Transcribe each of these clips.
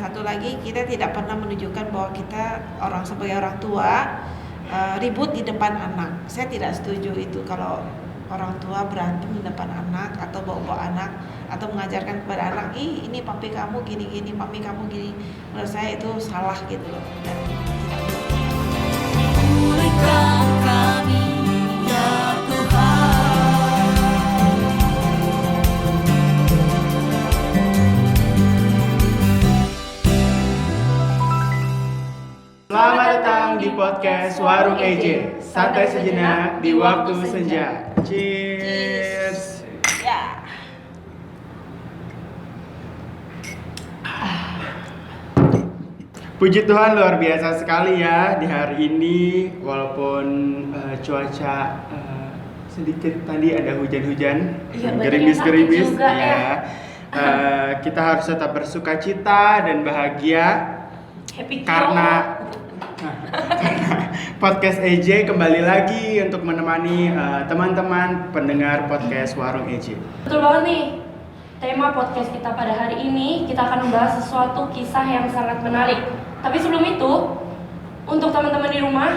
satu lagi, kita tidak pernah menunjukkan bahwa kita sebagai orang tua ribut di depan anak. Saya tidak setuju itu kalau orang tua berantem di depan anak atau bawa anak atau mengajarkan kepada anak, ini papi kamu gini-gini, papi kamu gini. Menurut saya itu salah gitu loh. Dan pulihkan kami ya Tuhan. Selamat datang di podcast Warung EJ. Santai sejenak di waktu senja. Cheers. ya. Puji Tuhan, luar biasa sekali ya di hari ini. Walaupun cuaca sedikit tadi ada hujan-hujan, gerimis-gerimis ya. Kita harus tetap bersuka cita dan bahagia. Happy Karena podcast EJ kembali lagi untuk menemani teman-teman pendengar podcast Warung EJ. Betul banget nih. Tema podcast kita pada hari ini, kita akan membahas sesuatu kisah yang sangat menarik. Tapi sebelum itu, untuk teman-teman di rumah,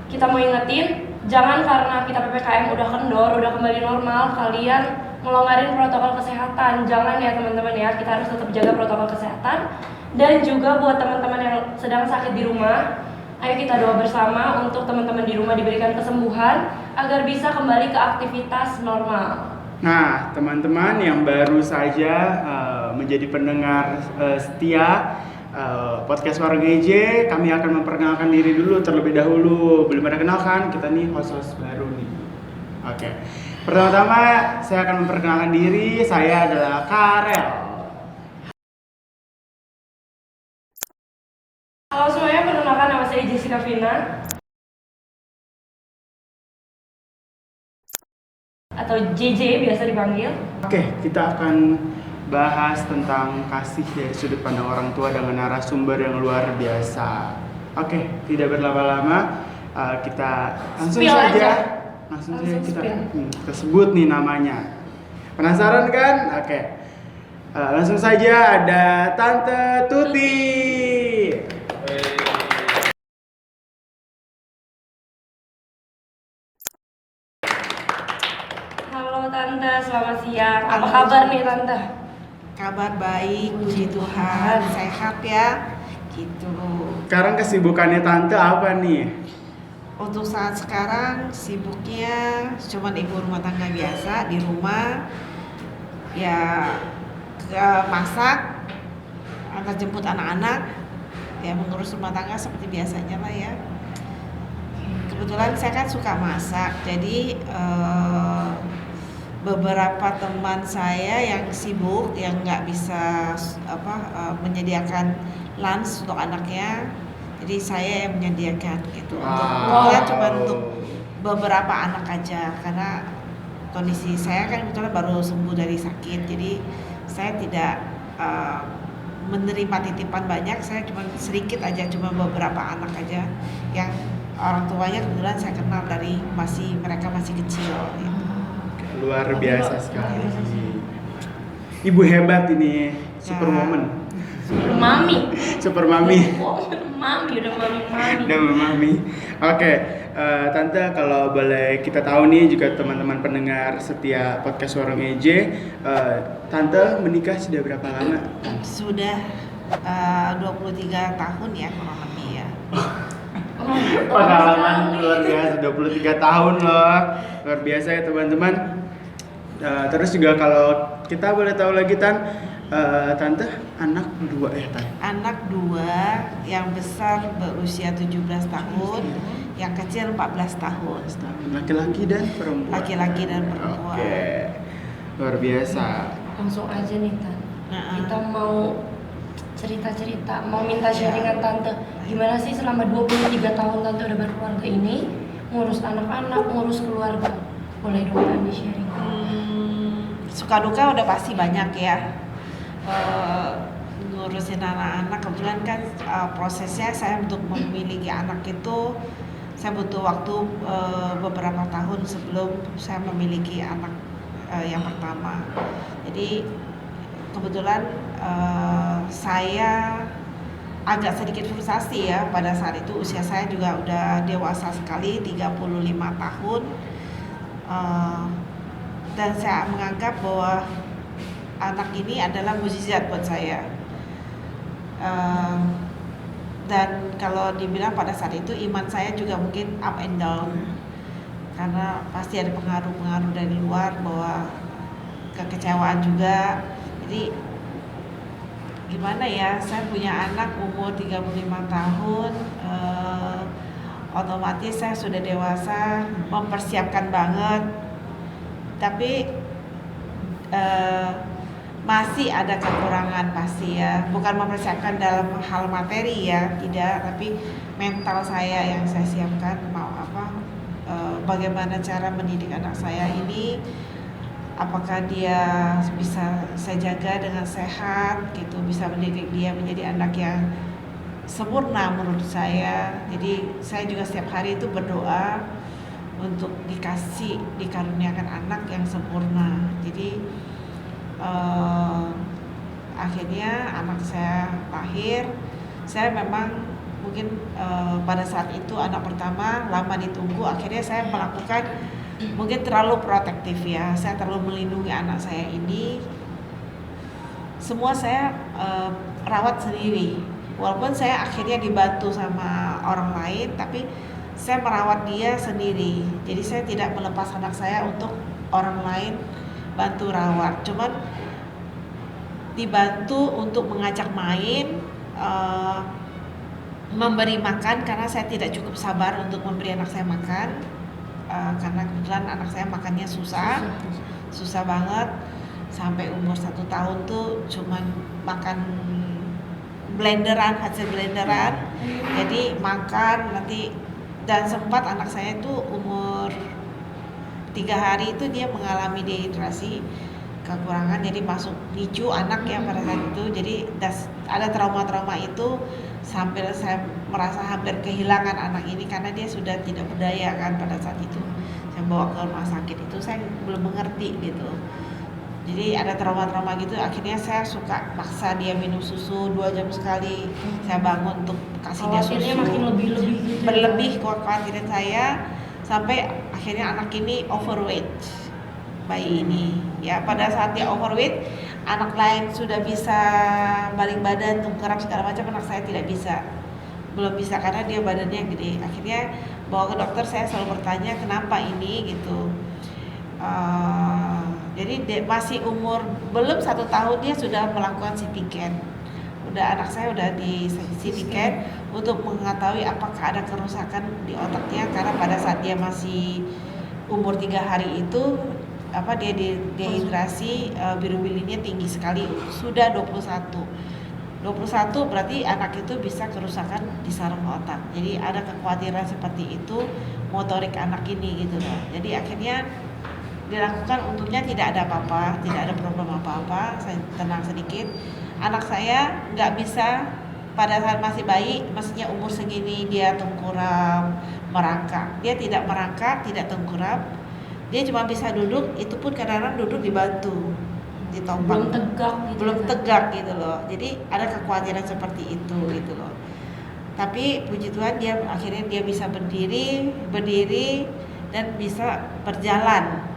kita mau ingetin, jangan karena kita PPKM udah kendor, udah kembali normal, kalian ngelonggarin protokol kesehatan. Jangan ya teman-teman ya, kita harus tetap jaga protokol kesehatan. Dan juga buat teman-teman yang sedang sakit di rumah, ayo kita doa bersama untuk teman-teman di rumah diberikan kesembuhan agar bisa kembali ke aktivitas normal. Nah, teman-teman yang baru saja menjadi pendengar setia podcast Warung EJ, kami akan memperkenalkan diri dulu terlebih dahulu. Belum ada kenalkan, kita nih host baru nih. Oke. Pertama-tama saya akan memperkenalkan diri, saya adalah Karel. Halo semuanya, perkenalkan nama saya Jessica Vina atau JJ biasa dipanggil. Oke, kita akan bahas tentang kasih dari sudut pandang orang tua dengan narasumber yang luar biasa. Oke, tidak berlama-lama, kita langsung Spill saja aja. langsung Langsung saja spill. kita sebut nih namanya. Penasaran kan? Oke. Langsung saja ada Tante Tuti. Halo Tante, selamat siang. Apa Halo. kabar nih Tante? Kabar baik, puji Tuhan, sehat ya. Gitu. Sekarang kesibukannya Tante apa nih? Untuk saat sekarang sibuknya cuman ibu rumah tangga biasa di rumah. Ya masak, antar jemput anak-anak, ya mengurus rumah tangga seperti biasanya lah ya. Kebetulan saya kan suka masak, jadi beberapa teman saya yang sibuk, yang nggak bisa menyediakan lunch untuk anaknya, jadi saya yang menyediakan gitu. Kebetulan cuma untuk beberapa anak aja, karena kondisi saya kan kebetulan baru sembuh dari sakit, jadi saya tidak menerima titipan banyak. Saya cuma sedikit aja, cuma beberapa anak aja yang orang tuanya kebetulan saya kenal dari mereka masih kecil gitu. Luar biasa sekali. Ibu hebat ini, superwoman. Mami. Super mami. Mami, udah mami. Udah mami. Oke, Tante, kalau boleh kita tahu nih juga teman-teman pendengar setia podcast Warung EJ, Tante menikah sudah berapa lama? Sudah 23 tahun ya kurang lebih ya. Pengalaman luar biasa, 23 tahun loh. Luar biasa ya teman-teman. Terus juga kalau kita boleh tahu lagi Tante anak 2 ya Tante? Anak 2, yang besar berusia 17 tahun, yang kecil 14 tahun. Laki-laki dan perempuan. Laki-laki dan perempuan. Oke. Luar biasa. Langsung aja nih Tante. Nah, Kita mau cerita-cerita, mau minta sharingan Tante. Gimana sih selama 23 tahun Tante udah berkeluarga ini, ngurus anak-anak, ngurus keluarga. Boleh dong Tante sharing. Suka duka udah pasti banyak ya. Ngurusin anak-anak, kebetulan kan prosesnya saya untuk memiliki anak itu saya butuh waktu beberapa tahun sebelum saya memiliki anak yang pertama. Jadi kebetulan saya agak sedikit frustasi ya. Pada saat itu usia saya juga udah dewasa sekali, 35 tahun. Dan saya menganggap bahwa anak ini adalah mukjizat buat saya. Dan kalau dibilang pada saat itu iman saya juga mungkin up and down, karena pasti ada pengaruh-pengaruh dari luar, bahwa kekecewaan juga. Jadi gimana ya, saya punya anak umur 35 tahun, otomatis saya sudah dewasa, mempersiapkan banget, tapi masih ada kekurangan pasti ya. Bukan mempersiapkan dalam hal materi ya, tidak, tapi mental saya yang saya siapkan, bagaimana cara mendidik anak saya ini, apakah dia bisa saya jaga dengan sehat gitu, bisa mendidik dia menjadi anak yang sempurna menurut saya. Jadi saya juga setiap hari itu berdoa untuk dikaruniakan anak yang sempurna. Jadi akhirnya anak saya lahir. Saya memang mungkin pada saat itu anak pertama lama ditunggu, akhirnya saya melakukan mungkin terlalu protektif ya. Saya terlalu melindungi anak saya ini. Semua saya rawat sendiri. Walaupun saya akhirnya dibantu sama orang lain, tapi saya merawat dia sendiri. Jadi saya tidak melepas anak saya untuk orang lain bantu rawat. Cuman dibantu untuk mengajak main, memberi makan, karena saya tidak cukup sabar untuk memberi anak saya makan. Karena kebetulan anak saya makannya susah banget. Sampai umur 1 tahun tuh cuman makan hasil blenderan. Jadi makan nanti, dan sempat anak saya tuh umur 3 hari itu dia mengalami dehidrasi, kekurangan, jadi masuk NICU anak ya pada saat itu. Jadi ada trauma-trauma itu, sampai saya merasa hampir kehilangan anak ini karena dia sudah tidak berdaya kan pada saat itu. Saya bawa ke rumah sakit itu, saya belum mengerti gitu. Jadi ada trauma-trauma gitu, akhirnya saya suka paksa dia minum susu 2 jam sekali. Saya bangun untuk kasih dia susu. Makin lebih-lebih gitu. Berlebih kekhawatiran saya, sampai akhirnya anak ini overweight, bayi ini. Ya, pada saat dia overweight, anak lain sudah bisa balik badan, tengkurap segala macam, anak saya tidak bisa. Belum bisa karena dia badannya gede. Akhirnya bawa ke dokter, saya selalu bertanya kenapa ini gitu. Jadi masih umur belum 1 tahun dia sudah melakukan CT scan. Anak saya udah di CT scan untuk mengetahui apakah ada kerusakan di otaknya, karena pada saat dia masih umur 3 hari itu dia dehidrasi, bilirubinnya tinggi sekali, sudah 21 berarti anak itu bisa kerusakan di saraf otak. Jadi ada kekhawatiran seperti itu motorik anak ini gitu loh. Jadi akhirnya dilakukan, untungnya tidak ada apa-apa, tidak ada problem apa-apa, saya tenang sedikit. Anak saya nggak bisa pada saat masih bayi, maksudnya umur segini dia tengkurap, merangkak. Dia tidak merangkak, tidak tengkurap, dia cuma bisa duduk, itu pun kadang-kadang duduk dibantu, ditopang. Belum tegak gitu loh. Jadi ada kekhawatiran seperti itu gitu loh. Tapi puji Tuhan dia akhirnya dia bisa berdiri dan bisa berjalan.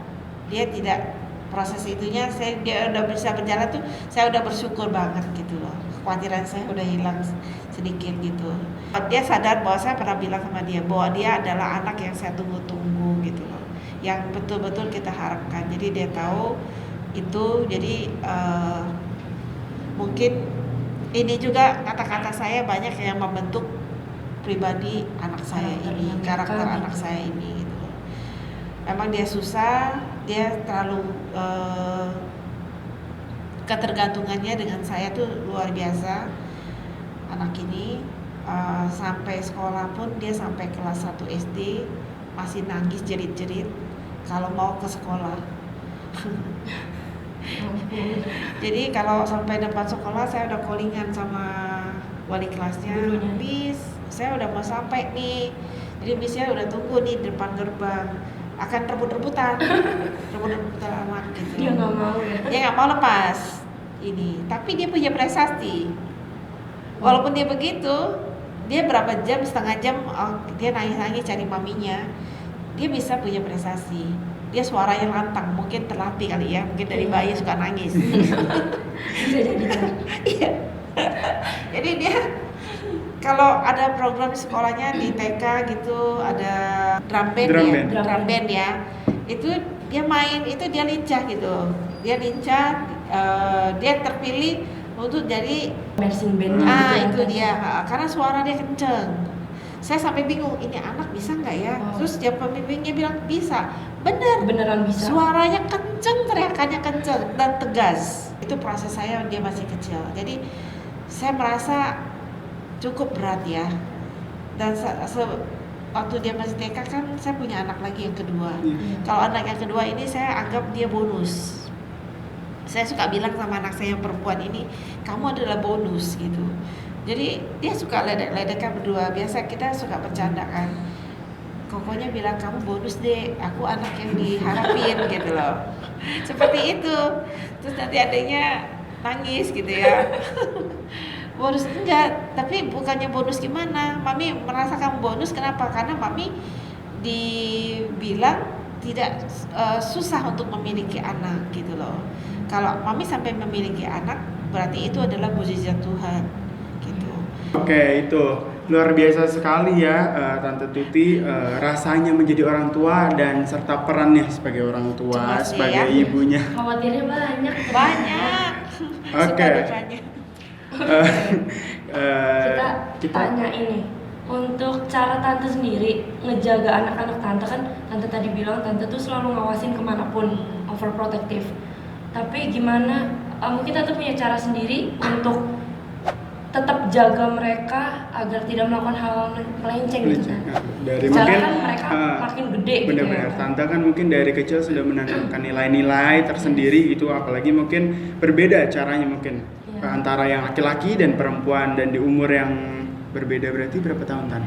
Dia tidak, proses itunya dia udah bisa berjalan tuh, saya udah bersyukur banget gitu loh. Kekhawatiran saya udah hilang sedikit gitu. Dia sadar bahwa saya pernah bilang sama dia bahwa dia adalah anak yang saya tunggu-tunggu gitu loh, yang betul-betul kita harapkan. Jadi dia tahu itu. Jadi mungkin ini juga kata-kata saya banyak yang membentuk pribadi anak saya ini, karakter anak saya ini gitu. Memang dia susah, dia terlalu ketergantungannya dengan saya tuh luar biasa. Anak ini sampai sekolah pun dia sampai kelas 1 SD masih nangis jerit-jerit kalau mau ke sekolah. Jadi kalau sampai depan sekolah saya udah callingan sama wali kelasnya, Miss, saya udah mau sampai nih. Jadi Missnya udah tunggu nih di depan gerbang, akan rebut-rebutan anak gitu. Dia nggak mau ya. Dia nggak mau lepas ini, tapi dia punya prestasi. Walaupun dia begitu, dia berapa jam, setengah jam, dia nangis-nangis cari maminya, dia bisa punya prestasi. Dia suaranya lantang, mungkin terlatih kali ya, mungkin dari bayi suka nangis. Bisa jadi kan? Iya. Jadi dia kalau ada program di sekolahnya di TK gitu, ada drum band Drum ya, band. drum band ya, itu dia main, itu dia lincah gitu, dia lincah, dia terpilih untuk jadi Marching band itu dia, karena suara dia kenceng. Saya sampai bingung, ini anak bisa nggak ya? Oh. Terus dia pembimbingnya bilang bisa, bener. Beneran bisa. Suaranya kenceng, teriakannya kenceng dan tegas. Itu proses saya dia masih kecil. Jadi saya merasa cukup berat ya. Dan waktu dia masih TK kan saya punya anak lagi yang kedua. Kalau anak yang kedua ini saya anggap dia bonus. Saya suka bilang sama anak saya yang perempuan ini, kamu adalah bonus gitu. Jadi dia suka ledek-ledekan berdua. Biasa kita suka bercanda kan. Kokonya bilang kamu bonus deh, aku anak yang diharapin gitu loh. Seperti itu. Terus nanti adanya nangis gitu ya. Bonus enggak, tapi bukannya bonus gimana? Mami merasa kamu bonus kenapa? Karena mami dibilang tidak susah untuk memiliki anak gitu loh. Kalau mami sampai memiliki anak, berarti itu adalah mukjizat Tuhan gitu. Oke, itu luar biasa sekali ya, Tante Tuti, rasanya menjadi orang tua dan serta perannya sebagai orang tua, Cemas sebagai ya. ibunya. Khawatirnya banyak. Banyak. Oke. Kita tanya ini, untuk cara tante sendiri ngejaga anak-anak tante, kan tante tadi bilang tante tuh selalu ngawasin kemanapun, overprotective. Tapi gimana, mungkin tante punya cara sendiri untuk tetap jaga mereka agar tidak melakukan hal melenceng gitu kan? Dari Soalnya mungkin kan mereka makin gede gitu benar-benar ya. Tante kan mungkin dari kecil sudah menanamkan nilai-nilai tersendiri gitu, apalagi mungkin berbeda caranya mungkin antara yang laki-laki dan perempuan, dan di umur yang berbeda. Berarti berapa tahun Tan?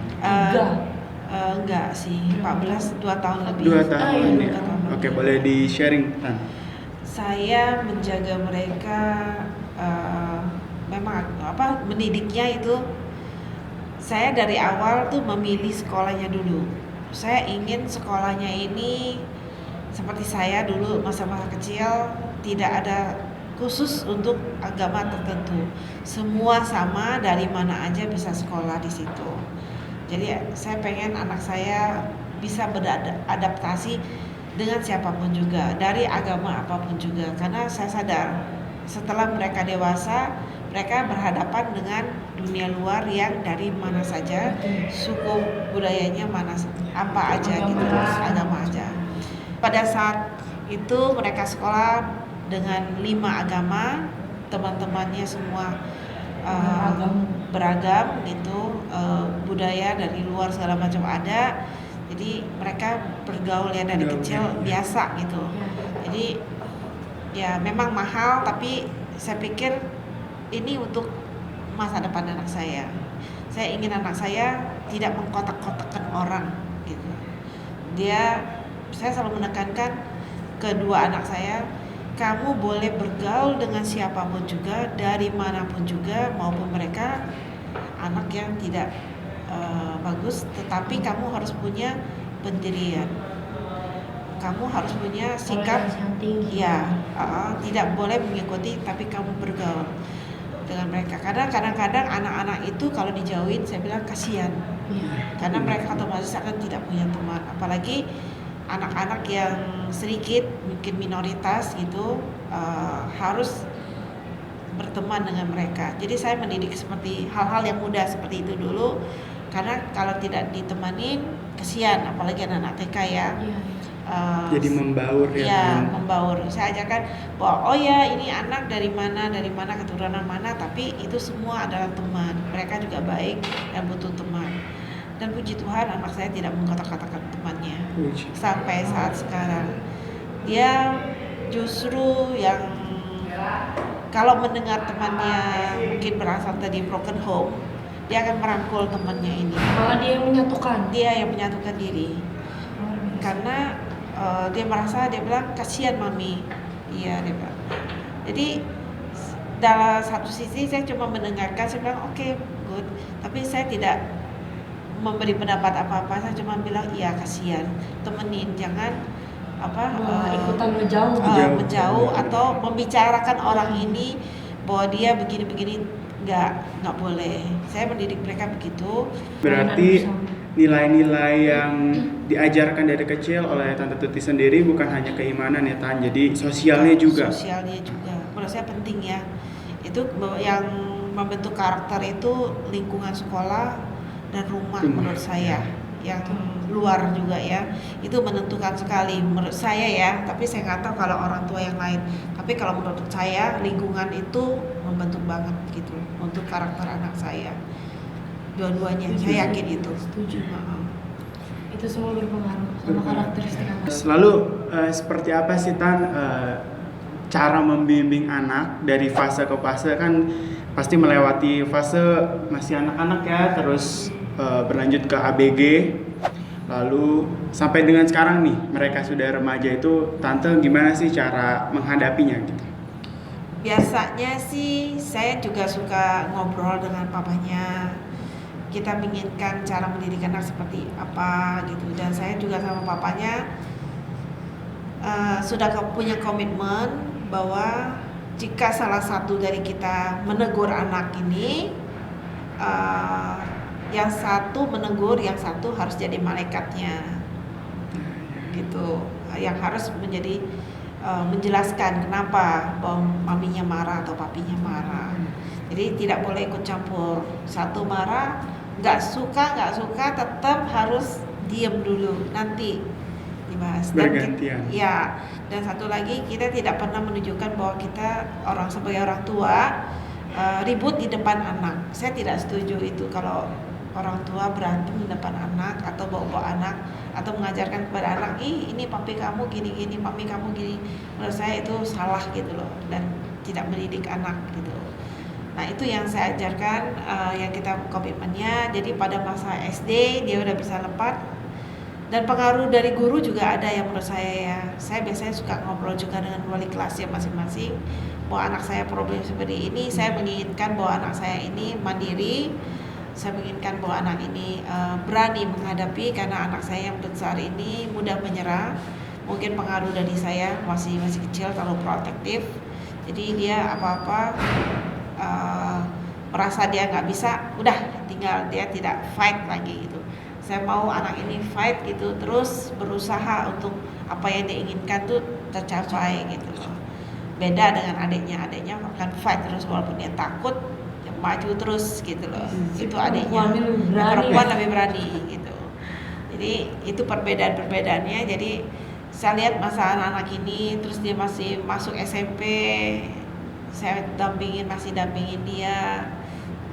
Enggak sih, 14, 2 tahun lebih. 2 tahun iya, ya. 2 tahun Oke, lebih. boleh di sharing Tan. Saya menjaga mereka, memang mendidiknya itu saya dari awal tuh memilih sekolahnya dulu. Saya ingin sekolahnya ini seperti saya dulu masa-masa kecil, tidak ada khusus untuk agama tertentu. Semua sama, dari mana aja bisa sekolah di situ. Jadi saya pengen anak saya bisa beradaptasi dengan siapapun juga, dari agama apapun juga. Karena saya sadar setelah mereka dewasa, mereka berhadapan dengan dunia luar yang dari mana saja, suku budayanya mana apa aja gitu, agama aja. Pada saat itu mereka sekolah dengan 5 agama, teman-temannya semua beragam gitu, budaya dari luar segala macam ada. Jadi mereka bergaul ya dari kecil biasa gitu. Jadi ya memang mahal, tapi saya pikir ini untuk masa depan anak saya. Saya ingin anak saya tidak mengkotak-kotakkan orang gitu. Saya selalu menekankan kedua anak saya, kamu boleh bergaul dengan siapapun juga, dari manapun juga, maupun mereka anak yang tidak bagus, tetapi kamu harus punya pendirian. Kamu harus punya sikap ya, tidak boleh mengikuti, tapi kamu bergaul dengan mereka. Karena kadang-kadang anak-anak itu kalau dijauhin, saya bilang kasihan, karena mereka otomatis akan tidak punya teman, apalagi anak-anak yang sedikit mungkin minoritas gitu, harus berteman dengan mereka. Jadi saya mendidik seperti hal-hal yang mudah seperti itu dulu, karena kalau tidak ditemanin kesian, apalagi anak-anak TK ya. Jadi membaur ya. Ya, membaur. Saya ajarkan bahwa oh ya ini anak dari mana keturunan mana, tapi itu semua adalah teman. Mereka juga baik dan butuh teman. Dan puji Tuhan anak saya tidak mengkotak-kotakan temannya sampai saat sekarang. Dia justru yang kalau mendengar temannya mungkin berasal dari broken home, dia akan merangkul temannya ini. Malah dia yang menyatukan. Dia yang menyatukan diri. Karena dia merasa, dia bilang kasihan mami. Iya, dia bilang. Jadi dalam satu sisi saya cuma mendengarkan, saya bilang oke, good, tapi saya tidak memberi pendapat apa-apa, saya cuma bilang iya kasihan, temenin, jangan ikutan menjauh. menjauh atau membicarakan orang ini bahwa dia begini-begini, nggak boleh. Saya mendidik mereka begitu. Berarti nilai-nilai yang diajarkan dari kecil oleh Tante Tuti sendiri bukan hanya keimanan ya Tan, jadi sosialnya juga. Sosialnya juga, menurut saya penting ya. Itu yang membentuk karakter itu lingkungan sekolah dan rumah menurut saya. Yang luar juga ya, itu menentukan sekali menurut saya ya, tapi saya nggak tahu kalau orang tua yang lain, tapi kalau menurut saya lingkungan itu membentuk banget gitu untuk karakter anak saya, dua-duanya saya yakin itu. Setuju. Itu semua berpengaruh sama karakteristik anak. Lalu seperti apa sih Tan cara membimbing anak dari fase ke fase, kan pasti melewati fase masih anak-anak ya, terus berlanjut ke ABG, lalu sampai dengan sekarang nih mereka sudah remaja, itu Tante gimana sih cara menghadapinya gitu? Biasanya sih saya juga suka ngobrol dengan papanya, kita menginginkan cara mendidik anak seperti apa gitu, dan saya juga sama papanya sudah punya komitmen bahwa jika salah satu dari kita menegur anak ini, yang satu menegur, yang satu harus jadi malaikatnya gitu, yang harus menjadi menjelaskan kenapa bahwa maminya marah atau papinya marah. Jadi tidak boleh ikut campur, satu marah nggak suka tetap harus diem dulu, nanti dibahas. Bergantian. Dan satu lagi, kita tidak pernah menunjukkan bahwa kita sebagai orang tua ribut di depan anak. Saya tidak setuju itu kalau orang tua berantem di depan anak atau bawa anak atau mengajarkan kepada anak, ini papi kamu gini-gini, mami kamu gini. Menurut saya itu salah gitu loh, dan tidak mendidik anak gitu. Nah itu yang saya ajarkan, yang kita komitmennya. Jadi pada masa SD dia udah bisa lepas, dan pengaruh dari guru juga ada yang menurut saya ya. Saya biasanya suka ngobrol juga dengan wali kelasnya masing-masing, bahwa anak saya problem seperti ini, saya menginginkan bahwa anak saya ini mandiri, saya menginginkan bahwa anak ini berani menghadapi, karena anak saya yang besar ini mudah menyerah. Mungkin pengaruh dari saya masih kecil, terlalu protektif, jadi dia apa-apa merasa dia nggak bisa, udah tinggal dia tidak fight lagi gitu. Saya mau anak ini fight gitu, terus berusaha untuk apa yang dia inginkan tuh tercapai gitu loh. Beda dengan adiknya akan fight terus walaupun dia takut, dia maju terus gitu loh. Itu adiknya, perempuan lebih berani gitu. Jadi itu perbedaannya. Jadi saya lihat masa anak-anak ini, terus dia masih masuk SMP, saya masih dampingin dia,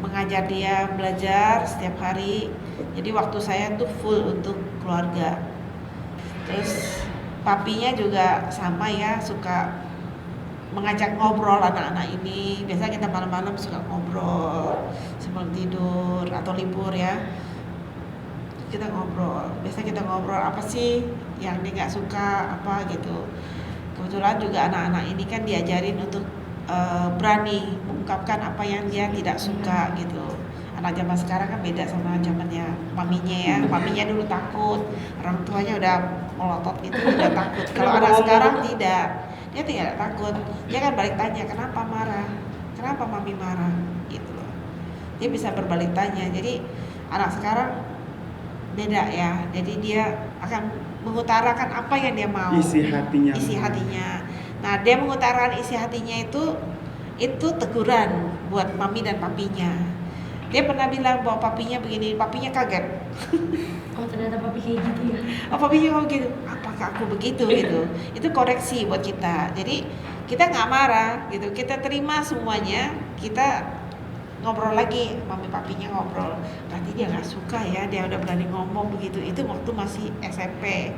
mengajar dia belajar setiap hari. Jadi waktu saya tuh full untuk keluarga. Terus papinya juga sama ya, suka mengajak ngobrol anak-anak ini. Biasanya kita malam-malam suka ngobrol sebelum tidur atau libur ya. Kita ngobrol. Biasa kita ngobrol apa sih yang dia nggak suka apa gitu. Kebetulan juga anak-anak ini kan diajarin untuk berani mengungkapkan apa yang dia tidak suka gitu. Anak zaman sekarang kan beda sama zamannya maminya ya. Maminya dulu takut, orang tuanya udah melotot gitu, udah takut. Kalau anak sekarang tidak, dia tidak takut. Dia kan balik tanya, kenapa marah? Kenapa mami marah? Gitu loh. Dia bisa berbalik tanya. Jadi anak sekarang beda ya. Jadi dia akan mengutarakan apa yang dia mau. Isi hatinya. Nah, dia mengutarakan isi hatinya itu teguran buat mami dan papinya. Dia pernah bilang bahwa papinya begini, papinya kaget. Oh ternyata papi kayak gitu ya. Oh papinya kayak gitu, apakah aku begitu gitu. Itu koreksi buat kita. Jadi kita nggak marah gitu, kita terima semuanya, kita ngobrol lagi, mami papinya ngobrol. Berarti dia nggak suka ya, dia udah berani ngomong begitu. Itu waktu masih SMP,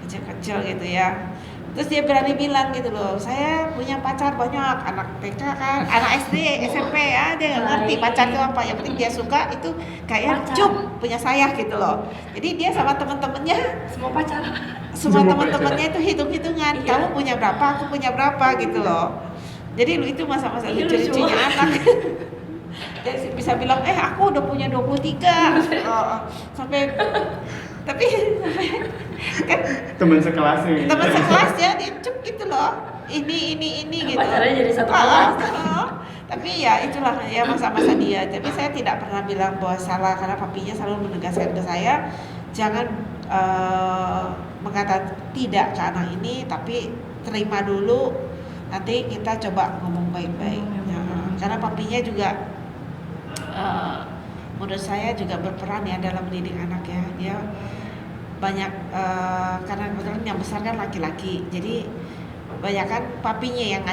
kecil-kecil gitu ya. Terus dia berani bilang gitu loh, saya punya pacar banyak, anak TK kan, anak SD, SMP ya, dia nggak ngerti pacar itu apa. Yang penting dia suka itu kayak cup punya saya gitu loh. Jadi dia sama temen-temennya, semua temen-temennya itu hitung-hitungan, kamu punya berapa, aku punya berapa gitu loh. Jadi lu itu masa-masa Iya, lucu-lucunya lucu. anak. Dia bisa bilang, aku udah punya 23. Sampai tapi kan Teman sekelasnya. teman sekelasnya dia cuk gitu loh. Ini gitu. Pacarnya jadi satu kelas. Tapi ya itulah ya masa-masa dia. Tapi saya tidak pernah bilang bahwa salah karena papinya selalu menegaskan ke saya jangan mengatakan tidak ke anak ini, tapi terima dulu. Nanti kita coba ngomong baik-baik. Ya, karena papinya juga menurut saya juga berperan ya dalam mendidik anak ya. Dia banyak karena kebetulan yang besar kan laki-laki. Jadi banyak kan papinya yang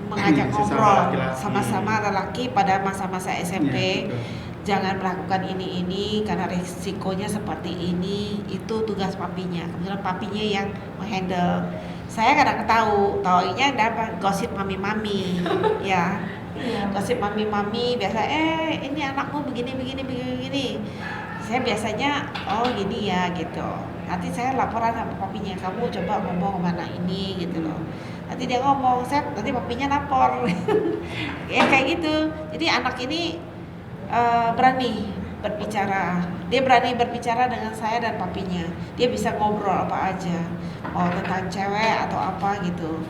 mengajak Sesama ngobrol laki-laki. sama-sama lelaki pada masa-masa SMP. Ya, betul. Jangan melakukan ini karena risikonya seperti ini. Itu tugas papinya. Kebetulan papinya yang menghandle. Saya kadang taunya dapat gosip mami-mami ya. Iya. Gosip mami-mami biasa ini anakmu begini. Saya biasanya gini ya gitu. Nanti saya laporan sama papinya, kamu coba ngomong kemana ini gitu loh. Nanti dia ngomong, nanti papinya lapor. Ya kayak gitu. Jadi anak ini berani berbicara. Dia berani berbicara dengan saya dan papinya. Dia bisa ngobrol apa aja, mau tentang cewek atau apa gitu.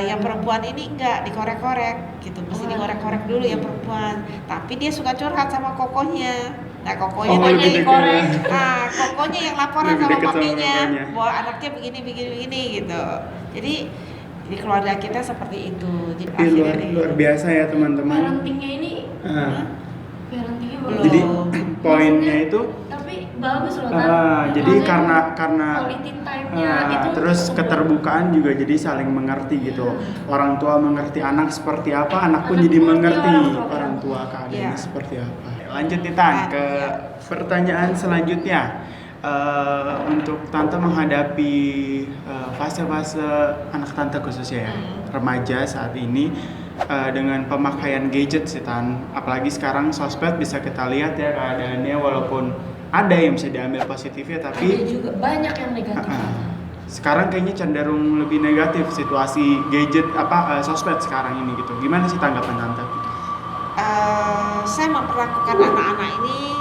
Yang perempuan ini enggak dikorek-korek gitu, mesti dikorek-korek dulu yang perempuan. Tapi dia suka curhat sama kokonya. Nah kokonya lebih dekat dikorek. ya. Nah kokonya yang laporan Lebih sama dekat sama papinya kokonya. bahwa anaknya begini gitu. Jadi di keluarga kita seperti itu. Jadi Luar biasa ya teman-teman. Parentingnya ini parentingnya bagus. Jadi Belum. poinnya itu Tapi bagus loh Tan. jadi Maksudnya karena quality time-nya itu terus cukup keterbukaan juga jadi saling mengerti gitu. Orang tua mengerti anak seperti apa, anak pun Anak jadi mengerti mengerti orang tua. orang tua keadaannya Iya. seperti apa. Lanjut nih Tan ke pertanyaan selanjutnya. Untuk Tante menghadapi fase-fase anak Tante khususnya ya, remaja saat ini dengan pemakaian gadget sih Tan. Apalagi sekarang sosmed bisa kita lihat ya keadaannya, walaupun ada yang bisa diambil positifnya ada tapi juga banyak yang negatif. sekarang kayaknya cenderung lebih negatif situasi gadget sosmed sekarang ini gitu. Gimana sih tanggapan Tante? Saya memperlakukan anak-anak ini,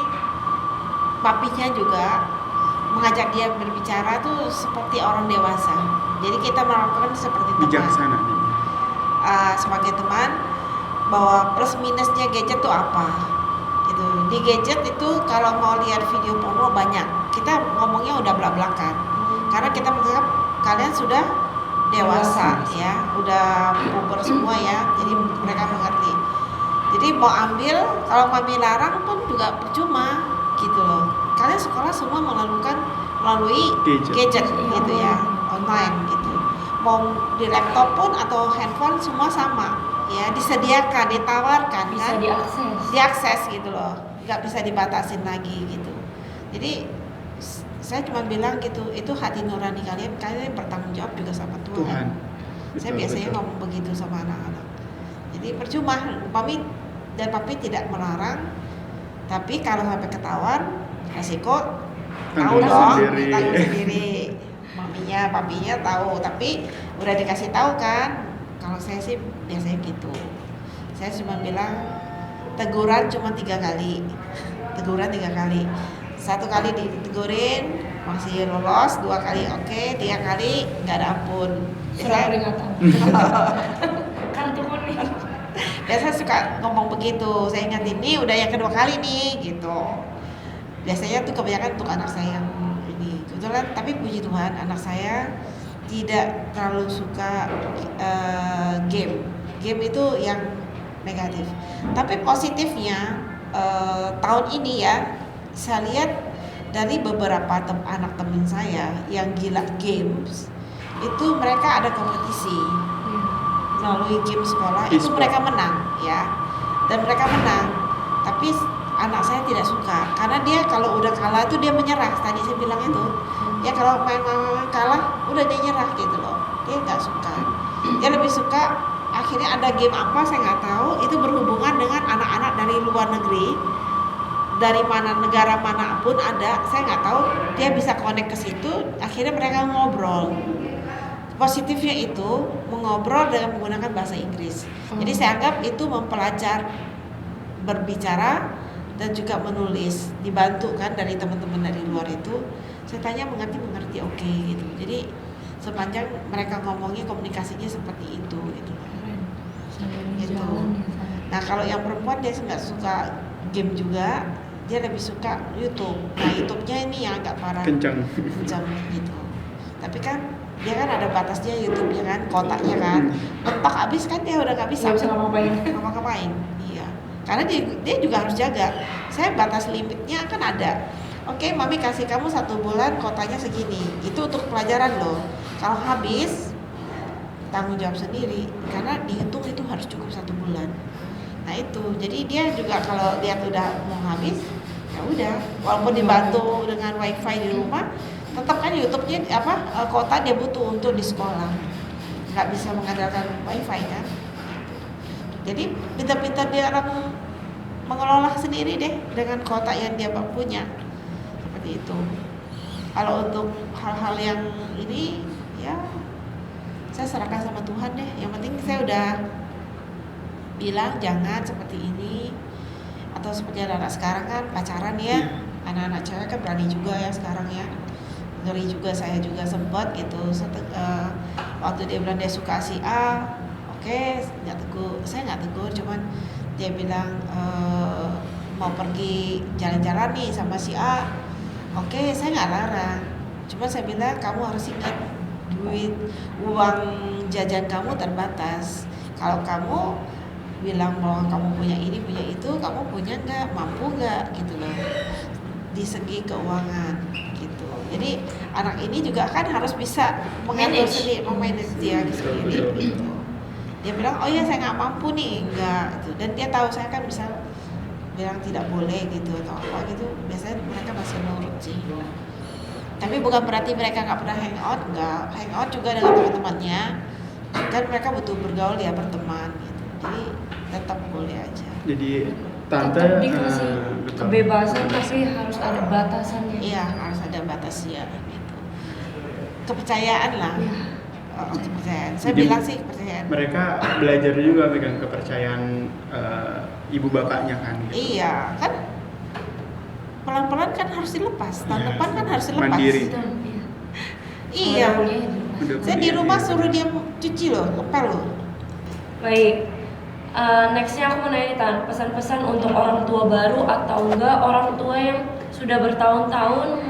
papinya juga mengajak dia berbicara tuh seperti orang dewasa. Jadi kita melakukan seperti teman. Bijaksana nih. Sebagai teman, bahwa plus minusnya gadget tuh apa gitu. Di gadget itu kalau mau lihat video porno banyak, kita ngomongnya udah belak-belakan karena kita menganggap kalian sudah dewasa ya, udah puber semua ya, jadi mereka mengerti. Jadi mau ambil, kalau mami larang pun juga percuma gitu loh. Kalian sekolah semua melalui gadget gitu ya, online gitu. Mau di laptop pun atau handphone semua sama ya, disediakan, ditawarkan Bisa kan, diakses gitu loh, nggak bisa dibatasin lagi gitu. Jadi saya cuma bilang gitu, itu hati nurani kalian bertanggung jawab juga sama Tuhan. Saya biasanya ngomong begitu sama anak-anak. Jadi percuma, mami dan papi tidak melarang, tapi kalau sampai ketahuan resiko tahu dong, tanggung sendiri. Maminya, papinya tahu, tapi udah dikasih tahu kan. Kalau saya sih biasanya gitu. Saya cuma bilang teguran cuma 3 kali. Teguran 3 kali. 1 kali ditegurin masih lolos, 2 kali oke, 3 kali nggak ada ampun. Surat peringatan. Kartu kuning. Biasa suka ngomong begitu. Saya ingat ini udah yang kedua kali nih gitu. Biasanya tuh kebanyakan untuk anak saya yang ini. Kebetulan tapi puji Tuhan anak saya tidak terlalu suka game. Game itu yang negatif. Tapi positifnya tahun ini ya saya lihat dari beberapa anak teman saya yang gila games itu mereka ada kompetisi melalui game sekolah, itu mereka menang ya, dan mereka menang. Tapi anak saya tidak suka karena dia kalau udah kalah tuh dia menyerah. Tadi saya bilang itu ya, kalau main kalah udah dia nyerah gitu loh, dia nggak suka. Dia lebih suka akhirnya ada game apa saya nggak tahu, itu berhubungan dengan anak-anak dari luar negeri, dari mana negara manapun ada, saya nggak tahu, dia bisa connect ke situ, akhirnya mereka ngobrol. positifnya itu mengobrol dengan menggunakan bahasa Inggris. Jadi saya anggap itu mempelajar berbicara dan juga menulis, dibantu kan dari teman-teman dari luar itu. Saya tanya mengerti oke gitu. Jadi sepanjang mereka ngomongnya komunikasinya seperti itu gitu. Gitu. Nah kalau yang perempuan dia nggak suka game juga, dia lebih suka YouTube. Nah YouTube-nya ini yang agak parah, Kencang. gitu. Tapi kan dia kan ada batasnya YouTube-nya kan, kotaknya kan. Mentok habis kan dia udah nggak bisa. Nggak bisa ngapa-ngapain. Iya. Karena dia juga harus jaga. Saya batas limitnya kan ada. Oke, mami kasih kamu 1 bulan kotanya segini. Itu untuk pelajaran loh. Kalau habis tanggung jawab sendiri. Karena dihitung itu harus cukup 1 bulan. Nah itu. Jadi dia juga kalau dia udah mau habis, ya udah. Walaupun dibantu dengan wifi di rumah, tetap kan YouTube-nya kota dia butuh untuk di sekolah. Nggak bisa mengandalkan wifi kan. Jadi pintar-pintar dia orang mengelola sendiri deh dengan kota yang dia punya. Seperti itu. Kalau untuk hal-hal yang ini ya saya serahkan sama Tuhan deh. Yang penting saya udah bilang jangan seperti ini, atau seperti anak sekarang kan pacaran ya. Anak-anak cewek kan berani juga ya sekarang ya. Ngeri juga, saya juga sempat gitu. Waktu dia bilang dia suka si A, oke, saya nggak tegur, cuman dia bilang mau pergi jalan-jalan nih sama si A, oke, saya nggak larang, cuma saya bilang kamu harus ingat uang jajan kamu terbatas. Kalau kamu bilang bahwa kamu punya ini punya itu, kamu punya nggak, mampu nggak gitu loh di segi keuangan gitu. Jadi anak ini juga kan harus bisa mengatur sendiri, memanage dia sendiri gitu. Dia bilang oh ya saya nggak mampu nih, enggak gitu. Dan dia tahu saya kan bisa bilang tidak boleh gitu atau apa gitu. Biasanya mereka masih nurut sih. Tapi bukan berarti mereka nggak pernah hangout, nggak, hangout juga dengan teman-temannya. Kan mereka butuh bergaul ya, berteman gitu. Jadi tetap boleh aja. Jadi tante dikasih kebebasan tapi harus ada batasannya. Iya, harus ada batasnya gitu. Kepercayaan lah. Kepercayaan. Saya Jadi, bilang sih kepercayaan. Mereka belajar juga pegang kepercayaan ibu bapaknya kan gitu. Iya, kan pelan-pelan kan harus dilepas. Tahun depan kan harus dilepas. Mandiri. Iya. Udah Saya di rumah suruh dia cuci loh, ngepel loh. Baik. Nextnya aku mau nanya nih Tan, pesan-pesan untuk orang tua baru atau enggak orang tua yang sudah bertahun-tahun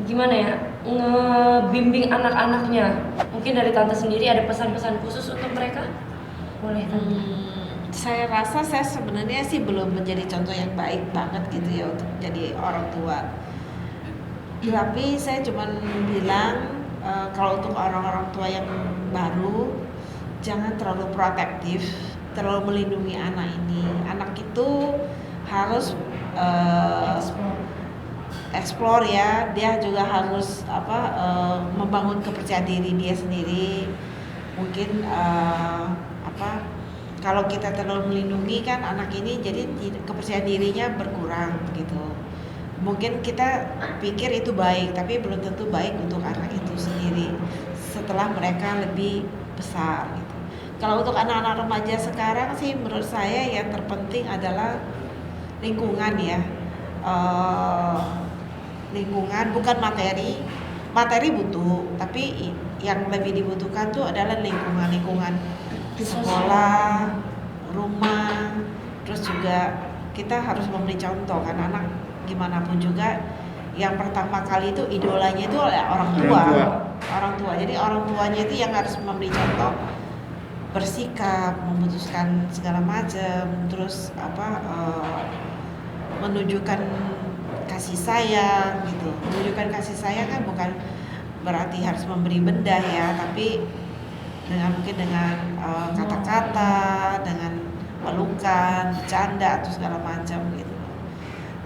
gimana ya, ngebimbing anak-anaknya. Mungkin dari Tante sendiri ada pesan-pesan khusus untuk mereka? Boleh Tante. Saya rasa saya sebenarnya sih belum menjadi contoh yang baik banget gitu ya untuk jadi orang tua. Tapi saya cuma bilang kalau untuk orang-orang tua yang baru, jangan terlalu protektif, terlalu melindungi anak ini. Anak itu harus explore ya, dia juga harus membangun kepercayaan diri dia sendiri. Mungkin kalau kita terlalu melindungi kan anak ini, jadi kepercayaan dirinya berkurang gitu. Mungkin kita pikir itu baik, tapi belum tentu baik untuk anak itu sendiri setelah mereka lebih besar gitu. Kalau untuk anak-anak remaja sekarang sih menurut saya yang terpenting adalah lingkungan ya. Lingkungan, bukan materi. Materi butuh, tapi yang lebih dibutuhkan tuh adalah lingkungan sekolah, rumah, terus juga kita harus memberi contoh kan anak gimana pun juga yang pertama kali itu idolanya itu orang tua. Jadi orang tuanya itu yang harus memberi contoh, bersikap, memutuskan segala macam, terus menunjukkan kasih sayang gitu. Menunjukkan kasih sayang kan bukan berarti harus memberi benda ya, tapi mungkin dengan kata-kata, dengan pelukan, bercanda atau segala macam gitu.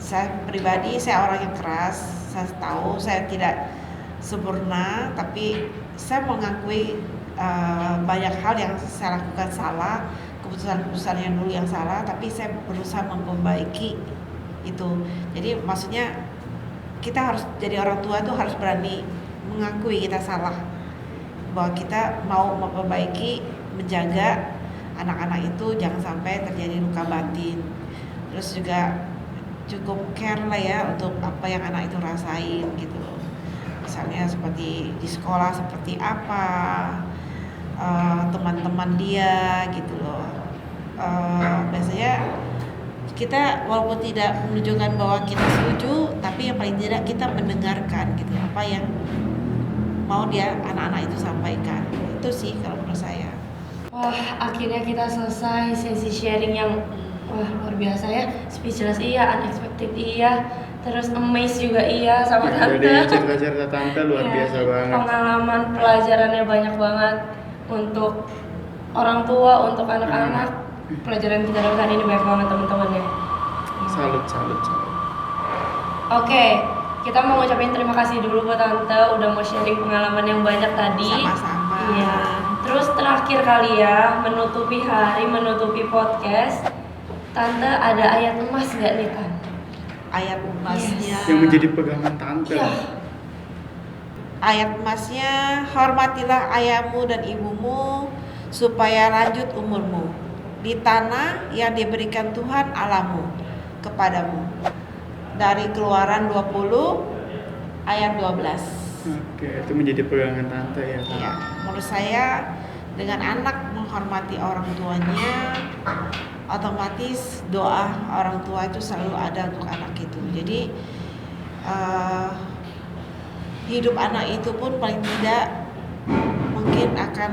Saya pribadi, saya orang yang keras. Saya tahu saya tidak sempurna, tapi saya mengakui banyak hal yang saya lakukan salah, keputusan-keputusan yang dulu yang salah, tapi saya berusaha memperbaiki itu. Jadi maksudnya kita harus jadi orang tua tuh harus berani mengakui kita salah. bahwa kita mau memperbaiki, menjaga anak-anak itu jangan sampai terjadi luka batin. Terus juga cukup care lah ya untuk apa yang anak itu rasain gitu loh. Misalnya seperti di sekolah seperti apa, teman-teman dia gitu loh. Biasanya kita walaupun tidak menunjukkan bahwa kita setuju, tapi yang paling tidak kita mendengarkan gitu apa yang mau dia anak-anak itu sampaikan. Itu sih kalau menurut saya. Wah, akhirnya kita selesai sesi sharing yang luar biasa ya. Speechless iya, unexpected iya, terus amazed juga iya sama tante. Jadi cerita-cerita tante luar biasa banget. Pengalaman pelajarannya banyak banget untuk orang tua, untuk anak-anak. Pelajaran kita dapat hari ini banyak banget teman-teman ya. Salut. Oke, kita mau ngucapin terima kasih dulu buat tante udah mau sharing pengalaman yang banyak tadi. Sama-sama. Iya. Terus terakhir kali ya, menutupi podcast, tante ada ayat emas nggak nih Tan? Ayat emasnya. Yang menjadi pegangan tante. Iya. Ayat emasnya, hormatilah ayahmu dan ibumu supaya lanjut umurmu di tanah yang diberikan Tuhan Allahmu kepadamu. Dari Keluaran 20 ayat 12. Oke, itu menjadi pegangan tante ya. Iya, menurut saya dengan anak menghormati orang tuanya, otomatis doa orang tua itu selalu ada untuk anak itu. Jadi hidup anak itu pun paling tidak mungkin akan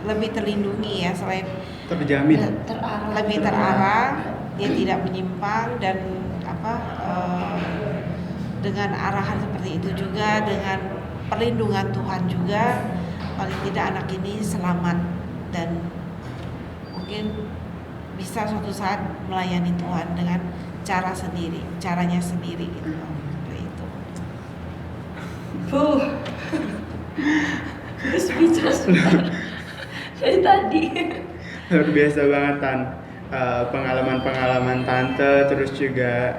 lebih terlindungi ya, selain Terjamin. lebih terarah, dia tidak menyimpang dan dengan arahan seperti itu juga, dengan perlindungan Tuhan juga, paling tidak anak ini selamat dan mungkin bisa suatu saat melayani Tuhan dengan caranya sendiri gitu. Seperti itu. Speechless dari tadi. Luar biasa banget Tan. Pengalaman-pengalaman tante, terus juga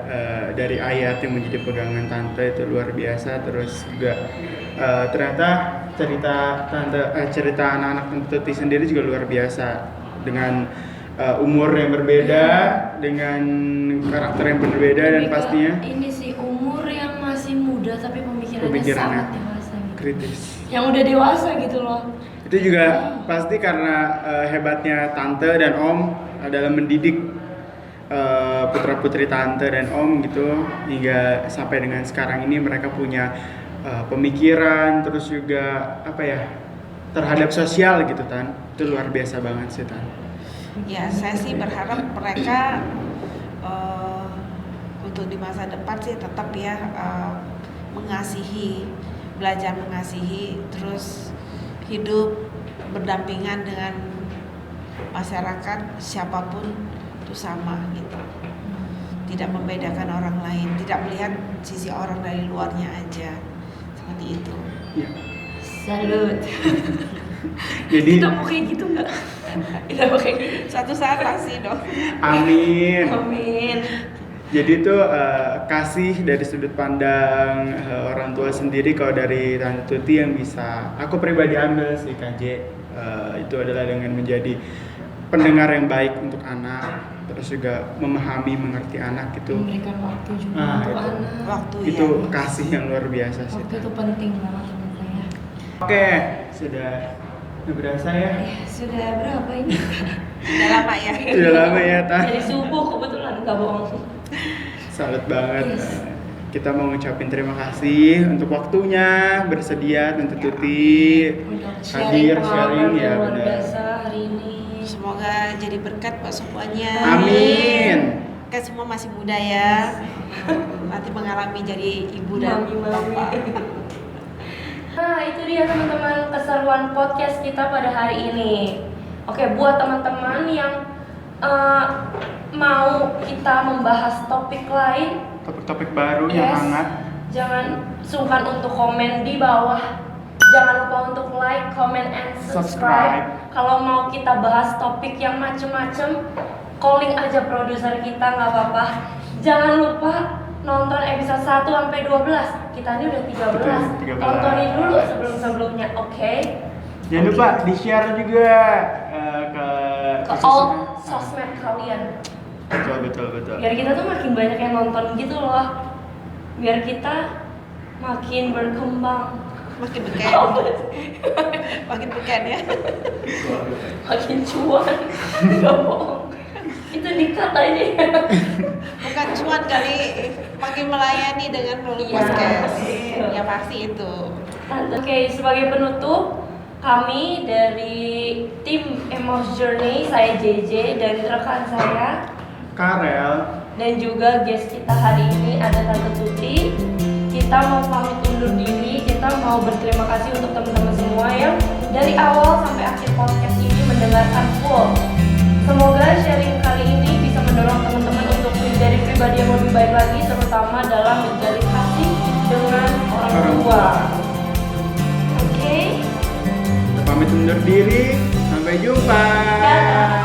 dari ayat yang menjadi pegangan tante itu luar biasa. Terus juga ternyata cerita anak-anak tante Tuti sendiri juga luar biasa, dengan umur yang berbeda, dengan karakter yang berbeda, dan pastinya ini sih umur yang masih muda tapi pemikirannya sangat dewasa gitu. Kritis. Yang udah dewasa gitu loh. Itu juga pasti karena hebatnya tante dan om dalam mendidik putra-putri tante dan om gitu, hingga sampai dengan sekarang ini mereka punya pemikiran, terus juga terhadap sosial gitu Tan. Itu luar biasa banget sih Tan. Ya, saya sih berharap mereka untuk di masa depan sih tetap ya mengasihi, belajar mengasihi, terus hidup berdampingan dengan masyarakat siapapun itu sama gitu. Tidak membedakan orang lain, tidak melihat sisi orang dari luarnya aja. Seperti itu. Ya. Salut. Jadi Kita mau kayak gitu nggak? Kita mau kayak gitu. Suatu saat pasti dong. amin. Amin. Jadi itu kasih dari sudut pandang orang tua sendiri. Kalau dari Tante Tuti yang bisa aku pribadi ambil sih KJ, itu adalah dengan menjadi pendengar yang baik untuk anak, terus juga memahami, mengerti anak gitu. Memberikan waktu juga untuk anak. Waktu Itu ya. kasih yang luar biasa sih. Waktu itu penting banget menurut saya. Oke, sudah berasa ya? Sudah berapa ini? Sudah lama ya. Sudah lama ya, Tan. Dari subuh kebetulan, nggak bohong. Salut banget. Yes. Kita mau ngucapin terima kasih untuk waktunya, bersedia Tante Tuti Udah hadir sharing ya, luar benar. biasa hari ini. Semoga jadi berkat buat semuanya. Amin. Kan semua masih muda ya. Nanti mengalami jadi ibu dan Mami. bapak. Nah, itu dia teman-teman keseruan podcast kita pada hari ini. Oke, buat teman-teman yang mau kita membahas topik lain, Topik-topik baru yang hangat. jangan sungkan untuk komen di bawah. Jangan lupa untuk like, comment, and subscribe. Kalau mau kita bahas topik yang macem-macem, calling aja produser kita, nggak apa-apa. Jangan lupa nonton episode 1 sampai 12. Kita ini udah 13. 13. Tontonin dulu sebelum-sebelumnya, oke? Jangan lupa di-share juga ke all sosmed kalian. Betul. Biar kita tuh makin banyak yang nonton gitu loh. Biar kita makin berkembang. Makin beken. Makin beken ya. Makin cuan. Gak bohong. Itu dikat aja ya. Bukan cuan kali, makin melayani dengan Iya. podcast. Ya pasti itu. Oke, sebagai penutup, kami dari tim Emmaus Journey, saya JJ dan rekan saya Karel. dan juga guest kita hari ini ada Tante Tuti. Kita mau pamit undur diri, kita mau berterima kasih untuk teman-teman semua yang dari awal sampai akhir podcast ini mendengarkan full. Semoga sharing kali ini bisa mendorong teman-teman untuk menjadi pribadi yang lebih baik lagi, terutama dalam menjalin kasih dengan orang tua. Oke? Kita pamit undur diri. Sampai jumpa. Dadah.